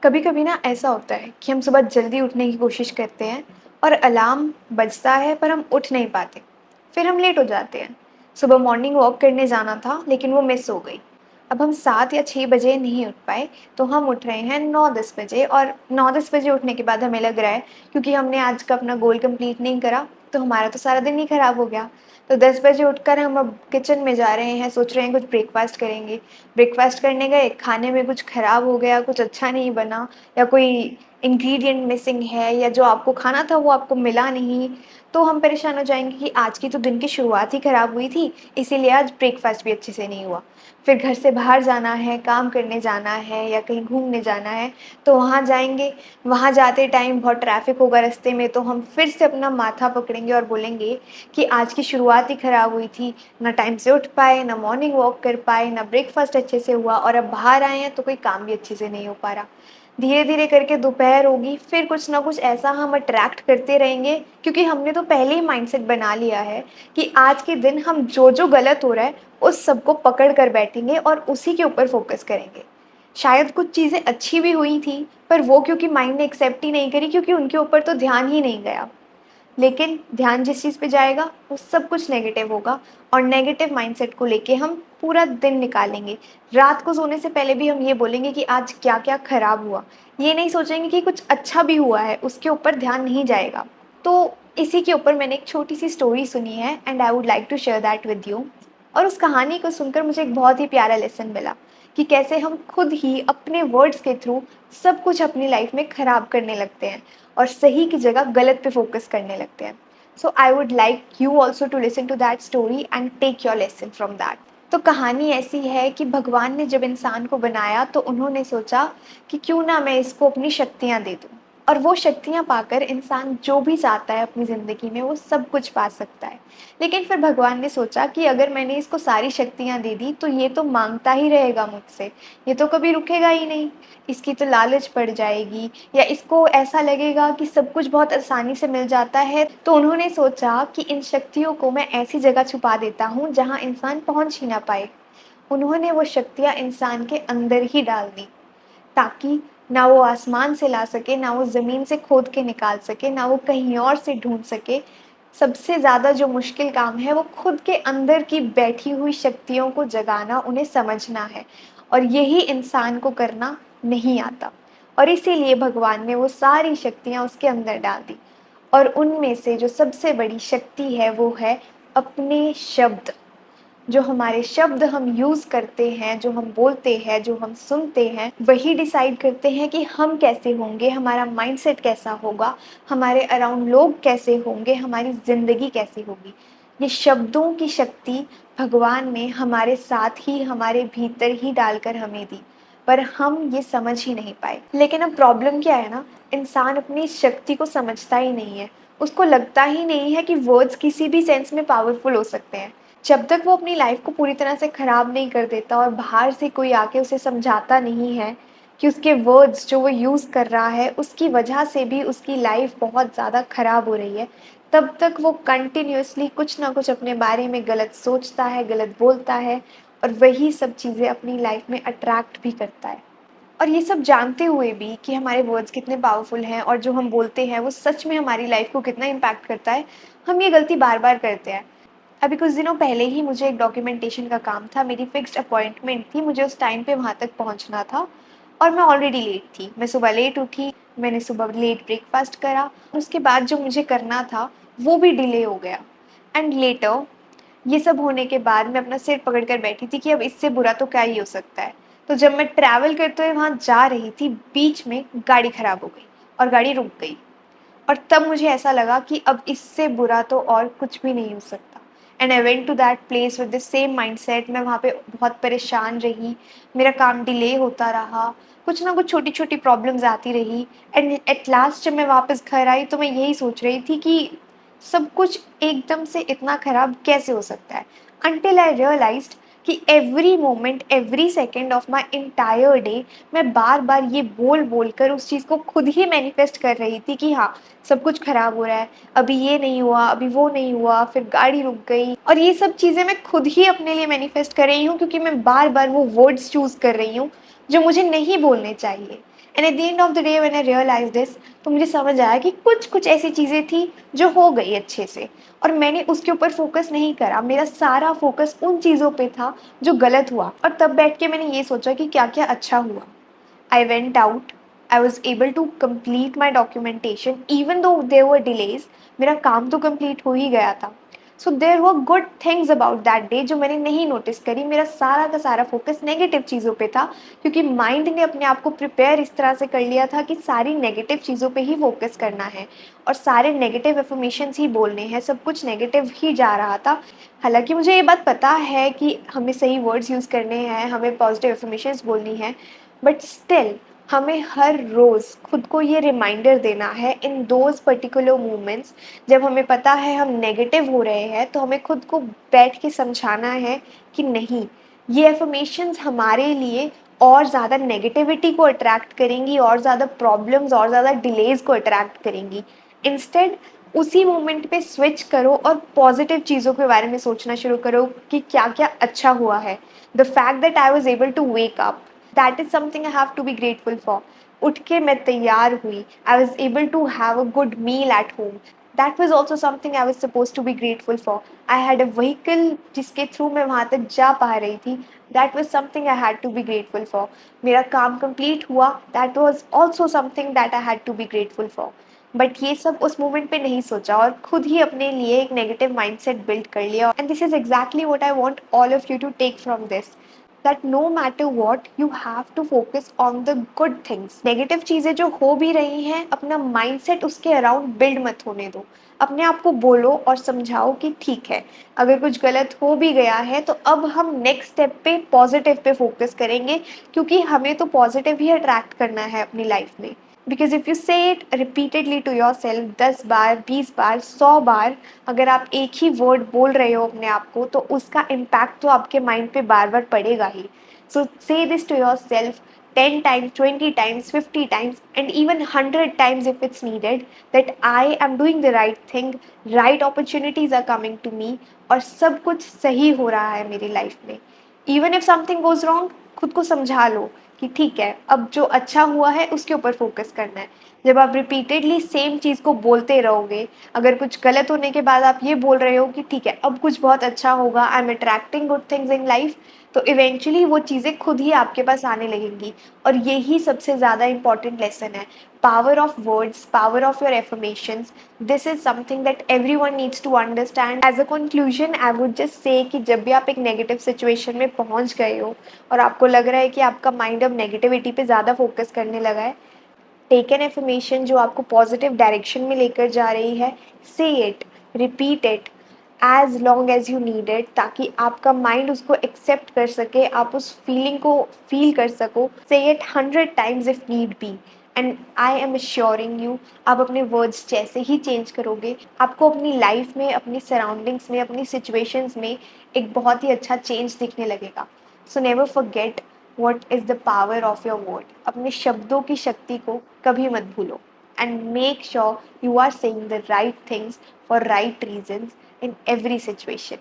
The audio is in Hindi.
कभी कभी ना ऐसा होता है कि हम सुबह जल्दी उठने की कोशिश करते हैं और अलार्म बजता है पर हम उठ नहीं पाते। फिर हम लेट हो जाते हैं। सुबह मॉर्निंग वॉक करने जाना था लेकिन वो मिस हो गई। अब हम 7 या 6 बजे नहीं उठ पाए, तो हम उठ रहे हैं 9-10 बजे, और 9-10 बजे उठने के बाद हमें लग रहा है क्योंकि हमने आज का अपना गोल कंप्लीट नहीं करा तो हमारा तो सारा दिन ही खराब हो गया। तो 10 बजे उठकर हम अब किचन में जा रहे हैं, सोच रहे हैं कुछ ब्रेकफास्ट करेंगे। ब्रेकफास्ट करने गए, खाने में कुछ खराब हो गया, कुछ अच्छा नहीं बना, या कोई इंग्रेडिएंट मिसिंग है, या जो आपको खाना था वो आपको मिला नहीं। तो हम परेशान हो जाएँगे कि आज की तो दिन की शुरुआत ही खराब हुई थी, इसीलिए आज ब्रेकफास्ट भी अच्छे से नहीं हुआ। फिर घर से बाहर जाना है, काम करने जाना है या कहीं घूमने जाना है, तो वहाँ जाएँगे। वहाँ जाते टाइम बहुत ट्रैफ़िक होगा रास्ते में, तो हम फिर से अपना माथा पकड़ेंगे और बोलेंगे कि आज की शुरुआत ही खराब हुई थी, ना टाइम से उठ पाए, ना मॉर्निंग वॉक कर पाए, ना ब्रेकफास्ट अच्छे से हुआ, और अब बाहर आए हैं तो कोई काम भी अच्छे से नहीं हो पा रहा। धीरे-धीरे करके दोपहर होगी, फिर कुछ ना कुछ ऐसा हम अट्रैक्ट करते रहेंगे, क्योंकि हमने तो पहले ही माइंडसेट बना लिया है कि आज के दिन हम जो-जो गलत हो रहा है, उस सब को पकड़ कर बैठेंगे और उसी के ऊपर फ़ोकस करेंगे। शायद कुछ चीज़ें अच्छी भी हुई थी, पर वो क्योंकि माइंड ने एक्सेप्ट ही नहीं करी, क्योंकि उनके ऊपर तो ध्यान ही नहीं गया। लेकिन ध्यान जिस चीज़ पे जाएगा वो सब कुछ नेगेटिव होगा, और नेगेटिव माइंडसेट को लेके हम पूरा दिन निकालेंगे। रात को सोने से पहले भी हम ये बोलेंगे कि आज क्या-क्या खराब हुआ। ये नहीं सोचेंगे कि कुछ अच्छा भी हुआ है, उसके ऊपर ध्यान नहीं जाएगा। तो इसी के ऊपर मैंने एक छोटी-सी स्टोरी सुनी है, and I would like to share that with you. और उस कहानी को सुनकर मुझे एक बहुत ही प्यारा लेसन मिला कि कैसे हम खुद ही अपने वर्ड्स के थ्रू सब कुछ अपनी लाइफ में खराब करने लगते हैं और सही की जगह गलत पे फ़ोकस करने लगते हैं। So I would like you also to listen to that story and take your lesson from that. तो कहानी ऐसी है कि भगवान ने जब इंसान को बनाया तो उन्होंने सोचा कि क्यों ना मैं इसको अपनी शक्तियाँ दे दूँ, और वो शक्तियाँ पाकर इंसान जो भी चाहता है अपनी ज़िंदगी में वो सब कुछ पा सकता है। लेकिन फिर भगवान ने सोचा कि अगर मैंने इसको सारी शक्तियाँ दे दी तो ये तो माँगता ही रहेगा मुझसे, ये तो कभी रुकेगा ही नहीं। इसकी तो लालच पड़ जाएगी, या इसको ऐसा लगेगा कि सब कुछ बहुत आसानी से मिल जाता है। तो उन्होंने सोचा कि इन शक्तियों को मैं ऐसी जगह छुपा देता हूँ जहाँ इंसान पहुँच ही ना पाए। उन्होंने वो शक्तियाँ इंसान के अंदर ही डाल दी, ताकि ना वो आसमान से ला सके, ना वो ज़मीन से खोद के निकाल सके, ना वो कहीं और से ढूँढ सके। सबसे ज़्यादा जो मुश्किल काम है वो खुद के अंदर की बैठी हुई शक्तियों को जगाना, उन्हें समझना है, और यही इंसान को करना नहीं आता। और इसीलिए भगवान ने वो सारी शक्तियाँ उसके अंदर डाल दी, और उनमें से जो सबसे बड़ी शक्ति है वो है अपने शब्द। जो हमारे शब्द हम यूज़ करते हैं, जो हम बोलते हैं, जो हम सुनते हैं, वही डिसाइड करते हैं कि हम कैसे होंगे, हमारा माइंडसेट कैसा होगा, हमारे अराउंड लोग कैसे होंगे, हमारी ज़िंदगी कैसी होगी। ये शब्दों की शक्ति भगवान ने हमारे साथ ही, हमारे भीतर ही डालकर हमें दी, पर हम ये समझ ही नहीं पाए। लेकिन अब प्रॉब्लम क्या है ना, इंसान अपनी इस शक्ति को समझता ही नहीं है। उसको लगता ही नहीं है कि वर्ड्स किसी भी सेंस में पावरफुल हो सकते हैं। जब तक वो अपनी लाइफ को पूरी तरह से ख़राब नहीं कर देता और बाहर से कोई आके उसे समझाता नहीं है कि उसके वर्ड्स जो वो यूज़ कर रहा है उसकी वजह से भी उसकी लाइफ बहुत ज़्यादा ख़राब हो रही है, तब तक वो कंटिन्यूअसली कुछ ना कुछ अपने बारे में गलत सोचता है, गलत बोलता है, और वही सब चीज़ें अपनी लाइफ में अट्रैक्ट भी करता है। और ये सब जानते हुए भी कि हमारे वर्ड्स कितने पावरफुल हैं और जो हम बोलते हैं वो सच में हमारी लाइफ को कितना इम्पैक्ट करता है, हम ये गलती बार-बार करते हैं। अभी कुछ दिनों पहले ही मुझे एक डॉक्यूमेंटेशन का काम था, मेरी फिक्स्ड अपॉइंटमेंट थी, मुझे उस टाइम पे वहाँ तक पहुँचना था, और मैं ऑलरेडी लेट थी। मैं सुबह लेट उठी, मैंने सुबह लेट ब्रेकफ़ास्ट करा, उसके बाद जो मुझे करना था वो भी डिले हो गया। एंड लेटर ये सब होने के बाद मैं अपना सिर पकड़ कर बैठी थी कि अब इससे बुरा तो क्या ही हो सकता है। तो जब मैं ट्रैवल करते हुए वहाँ जा रही थी, बीच में गाड़ी ख़राब हो गई और गाड़ी रुक गई। और तब मुझे ऐसा लगा कि अब इससे बुरा तो और कुछ भी नहीं हो सकता। And I went to that place with the same mindset. मैं वहाँ पे बहुत परेशान रही, मेरा काम डिले होता रहा, कुछ ना कुछ छोटी-छोटी प्रॉब्लम्स आती रही, एंड एट लास्ट जब मैं वापस घर आई तो मैं यही सोच रही थी कि सब कुछ एकदम से इतना ख़राब कैसे हो सकता है? अंटिल आई रियलाइज़्ड कि every moment, every second of my entire day मैं बार-बार ये बोल-बोल कर उस चीज़ को खुद ही मैनिफेस्ट कर रही थी कि हाँ, सब कुछ खराब हो रहा है, अभी ये नहीं हुआ, अभी वो नहीं हुआ, फिर गाड़ी रुक गई, और ये सब चीज़ें मैं खुद ही अपने लिए मैनिफेस्ट कर रही हूँ, क्योंकि मैं बार-बार वो वर्ड्स चूज़ कर रही हूँ, जो मुझे नहीं बोलने चाहिए। And at the end of the day when I realise this, तो मुझे समझ आया कि कुछ कुछ ऐसी चीज़ें थी जो हो गई अच्छे से, और मैंने उसके ऊपर फोकस नहीं करा। मेरा सारा फोकस उन चीज़ों पे था जो गलत हुआ, और तब बैठ के मैंने ये सोचा कि क्या क्या अच्छा हुआ। I went out. I was able to complete my documentation even though there were delays. मेरा काम तो complete हो ही गया था। So there were good things about that day जो मैंने नहीं नोटिस करी। मेरा सारा का सारा फोकस नेगेटिव चीज़ों पे था, क्योंकि माइंड ने अपने आप को प्रिपेयर इस तरह से कर लिया था कि सारी नेगेटिव चीज़ों पे ही फोकस करना है और सारे नेगेटिव एफर्मेशंस ही बोलने हैं, सब कुछ नेगेटिव ही जा रहा था। हालांकि मुझे ये बात पता है कि हमें सही वर्ड्स यूज़ करने हैं, हमें पॉजिटिव एफर्मेशंस बोलनी है, बट स्टिल हमें हर रोज़ खुद को ये रिमाइंडर देना है इन दोज पर्टिकुलर मोमेंट्स जब हमें पता है हम नेगेटिव हो रहे हैं, तो हमें खुद को बैठ के समझाना है कि नहीं, ये एफर्मेशंस हमारे लिए और ज़्यादा नेगेटिविटी को अट्रैक्ट करेंगी, और ज़्यादा प्रॉब्लम्स और ज़्यादा डिलेज को अट्रैक्ट करेंगी। इंस्टेड उसी मोमेंट पे स्विच करो और पॉजिटिव चीज़ों के बारे में सोचना शुरू करो कि क्या क्या अच्छा हुआ है। The fact that I was able to wake up, that is something I have to be grateful for. उठ के मैं तैयार हुई, I was able to have a good meal at home, that was also something I was suppose to be grateful for. I had a vehicle जिसके थ्रू मैं वहाँ तक जा पा रही थी, that was something I had to be grateful for. मेरा काम कंप्लीट हुआ, that was also something that I had to be grateful for. But ये सब उस मोमेंट पे नहीं सोचा और खुद ही अपने लिए एक नेगेटिव माइंडसेट बिल्ड कर लिया। And this is exactly what I want all of you to take from this, that no matter what you have to focus on the good things। Negative चीज़ें जो हो भी रही हैं, अपना माइंडसेट उसके अराउंड बिल्ड मत होने दो। अपने आप को बोलो और समझाओ कि ठीक है, अगर कुछ गलत हो भी गया है तो अब हम नेक्स्ट स्टेप पे पॉजिटिव पे फोकस करेंगे, क्योंकि हमें तो पॉजिटिव ही अट्रैक्ट करना है अपनी लाइफ में। Because if you say it repeatedly to yourself 10 बार, 20 बार, 100 बार, अगर आप एक ही वर्ड बोल रहे हो अपने आप को, तो उसका इम्पैक्ट तो आपके माइंड पे बार बार पड़ेगा ही। So say this to yourself 10 times, 20 times, 50 times, and even 100 times if it's needed, that I am doing the right thing, right opportunities are coming to me, और सब कुछ सही हो रहा है मेरी लाइफ में। Even if something goes wrong, खुद को समझा लो कि ठीक है, अब जो अच्छा हुआ है उसके ऊपर फोकस करना है। जब आप रिपीटेडली सेम चीज़ को बोलते रहोगे, अगर कुछ गलत होने के बाद आप ये बोल रहे हो कि ठीक है अब कुछ बहुत अच्छा होगा, I am attracting good things in life, तो इवेंचुअली वो चीज़ें खुद ही आपके पास आने लगेंगी। और यही सबसे ज़्यादा इंपॉर्टेंट लेसन है, power of words, power of your affirmations. This is something that everyone needs to understand. As a conclusion I would just say कि जब भी आप एक नेगेटिव सिचुएशन में पहुंच गए हो और आपको लग रहा है कि आपका माइंड अब नेगेटिविटी पे ज़्यादा फोकस करने लगा है, टेक एन एफर्मेशन जो आपको पॉजिटिव डायरेक्शन में लेकर जा रही है, say it, repeat it as long as you need it, ताकि आपका माइंड उसको एक्सेप्ट कर सके, आप उस फीलिंग को फील कर सको। से it 100 times if need be, and I am assuring you, आप अपने वर्ड्स जैसे ही चेंज करोगे, आपको अपनी लाइफ में, अपनी सराउंडिंग्स में, अपनी सिचुएशंस में एक बहुत ही अच्छा चेंज दिखने लगेगा। So never forget what is the power of your word. अपने शब्दों की शक्ति को कभी मत भूलो, and make sure you are saying the right things for right reasons in every situation.